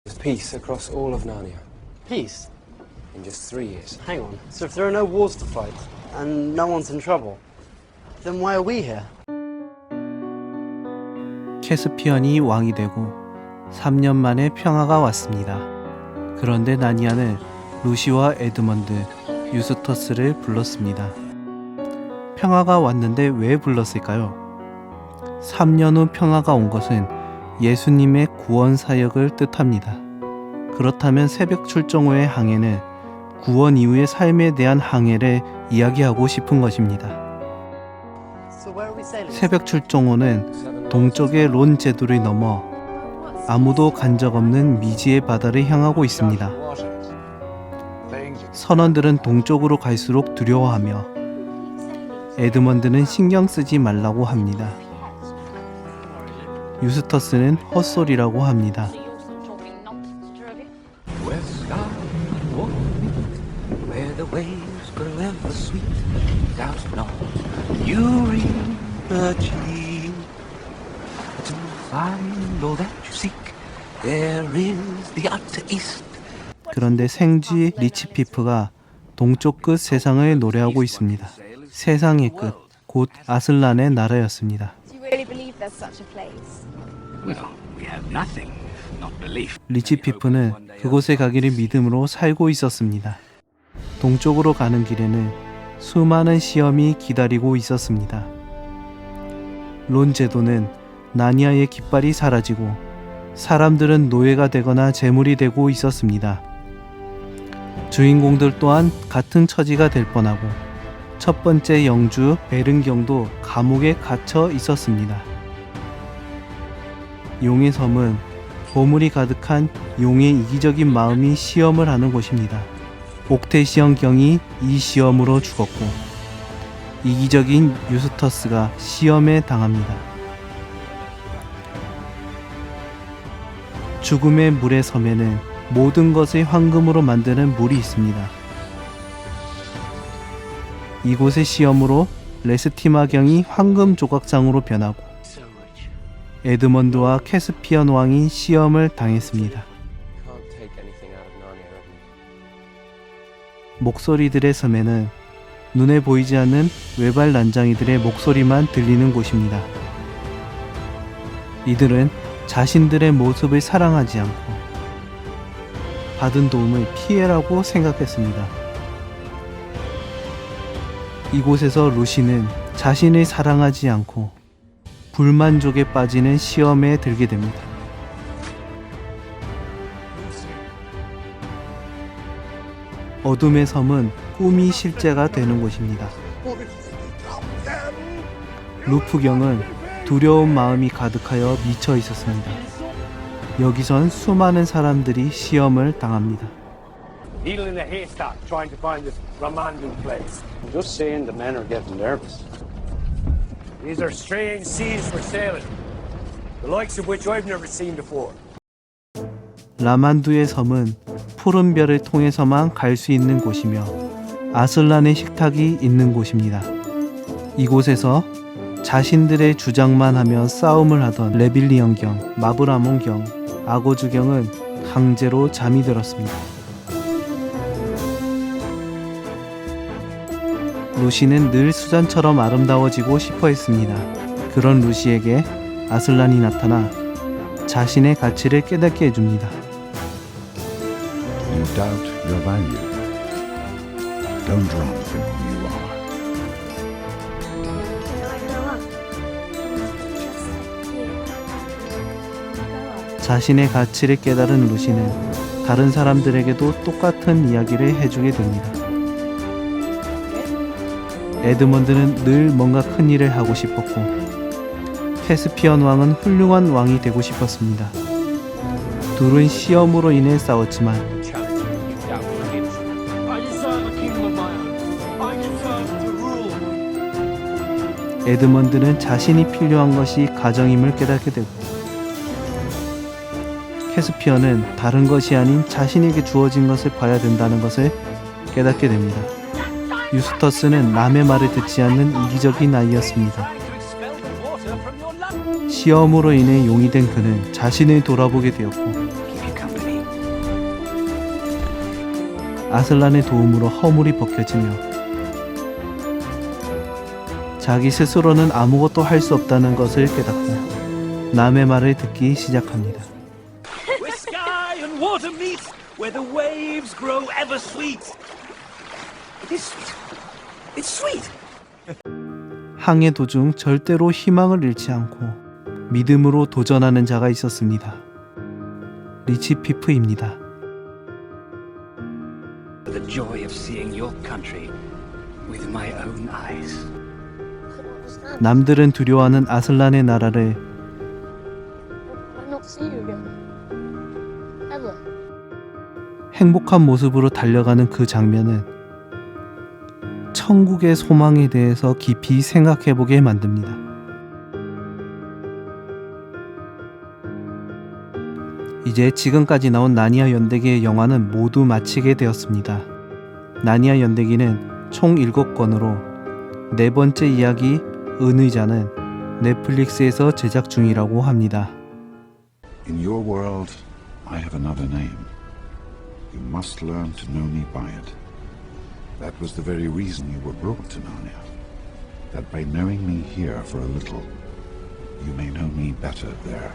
There's peace across all of Narnia Peace? in just 3 years. Hang on. So if there are no wars to fight, and no one's in trouble, then why are we here? 캐스피언이 왕이 되고 3년 만에 평화가 왔습니다. 그런데 나니아는 루시와 에드먼드, 유스터스를 불렀습니다. 평화가 왔는데 왜 불렀을까요? 3년 후 평화가 온 것은 예수님의 구원 사역을 뜻합니다. 그렇다면 새벽 출정 후의 항해는 구원 이후의 삶에 대한 항해를 이야기하고 싶은 것입니다. So where are we sailing? 새벽 출정호는 동쪽의 론 제도를 넘어 아무도 간 적 없는 미지의 바다를 향하고 있습니다. 선원들은 동쪽으로 갈수록 두려워하며 에드먼드는 신경 쓰지 말라고 합니다. 유스터스는 헛소리라고 합니다. Where the waves grow ever sweet, doubt not, you reach to find all that you seek. There is the utter east. 그런데 생쥐 리치피프가 동쪽 끝 세상을 노래하고 있습니다. 세상의 끝, 곧 아슬란의 나라였습니다. Do you really believe there's such a place? Well, we have nothing, not belief. 리치피프는 그곳에 가기를 믿음으로 살고 있었습니다. 동쪽으로 가는 길에는 수많은 시험이 기다리고 있었습니다. 론 제도는 나니아의 깃발이 사라지고 사람들은 노예가 되거나 재물이 되고 있었습니다. 주인공들 또한 같은 처지가 될 뻔하고 첫 번째 영주 베른경도 감옥에 갇혀 있었습니다. 용의 섬은 보물이 가득한 용의 이기적인 마음이 시험을 하는 곳입니다. 옥테시언 경이 이 시험으로 죽었고 이기적인 유스터스가 시험에 당합니다. 죽음의 물의 섬에는 모든 것을 황금으로 만드는 물이 있습니다. 이곳의 시험으로 레스티마 경이 황금 조각장으로 변하고 에드먼드와 캐스피언 왕이 시험을 당했습니다. Can't take anything out of Narnia, have you? 목소리들의 섬에는 눈에 보이지 않는 외발 난장이들의 목소리만 들리는 곳입니다. 이들은 자신들의 모습을 사랑하지 않고 받은 도움을 피해라고 생각했습니다. 이곳에서 루시는 자신을 사랑하지 않고 불만족에 빠지는 시험에 들게 됩니다. 어둠의 섬은 꿈이 실제가 되는 곳입니다. 루프경은 두려운 마음이 가득하여 미쳐 있었습니다. 여기선 수많은 사람들이 시험을 당합니다. Needle in a haystack trying to find this Ramandu place. I'm just saying the men are getting nervous. These are strange seas we're sailing, the likes of which I've never seen before. 라만두의 섬은 푸른 별을 통해서만 갈 수 있는 곳이며 아슬란의 식탁이 있는 곳입니다. 이곳에서 자신들의 주장만 하며 싸움을 하던 레빌리언경, 마브라몬경, 아고주경은 강제로 잠이 들었습니다. 루시는 늘 수잔처럼 아름다워지고 싶어 했습니다. 그런 루시에게 아슬란이 나타나 자신의 가치를 깨닫게 해줍니다. You doubt your value. Don't run from who you are. 자신의 가치를 깨달은 루시는 다른 사람들에게도 똑같은 이야기를 해주게 됩니다. 에드먼드는 늘 뭔가 큰 일을 하고 싶었고 캐스피언 왕은 훌륭한 왕이 되고 싶었습니다. 둘은 시험으로 인해 싸웠지만 에드먼드는 자신이 필요한 것이 가정임을 깨닫게 되고 캐스피언은 다른 것이 아닌 자신에게 주어진 것을 봐야 된다는 것을 깨닫게 됩니다. 유스터스는 남의 말을 듣지 않는 이기적인 아이였습니다. 시험으로 인해 용이 된 그는 자신을 돌아보게 되었고 아슬란의 도움으로 허물이 벗겨지며 자기 스스로는 아무것도 할 수 없다는 것을 깨닫고 남의 말을 듣기 시작합니다. Where sky and water meet, where the waves grow ever sweet. It is sweet. It's sweet. 항해 도중 절대로 희망을 잃지 않고 믿음으로 도전하는 자가 있었습니다. 리치 피프입니다. The joy of seeing your country with my own eyes. 남들은 두려워하는 아슬란의 나라를 Might not see you again. Ever. 행복한 모습으로 달려가는 그 장면은 천국의 소망에 대해서 깊이 생각해보게 만듭니다. 이제 지금까지 나온 나니아 연대기의 영화는 모두 마치게 되었습니다. 나니아 연대기는 총 7권으로 네 번째 이야기 은의자는 넷플릭스에서 제작 중이라고 합니다. In your world, I have another name. You must learn to know me by it. That was the very reason you were brought to Narnia. That by knowing me here for a little, you may know me better there.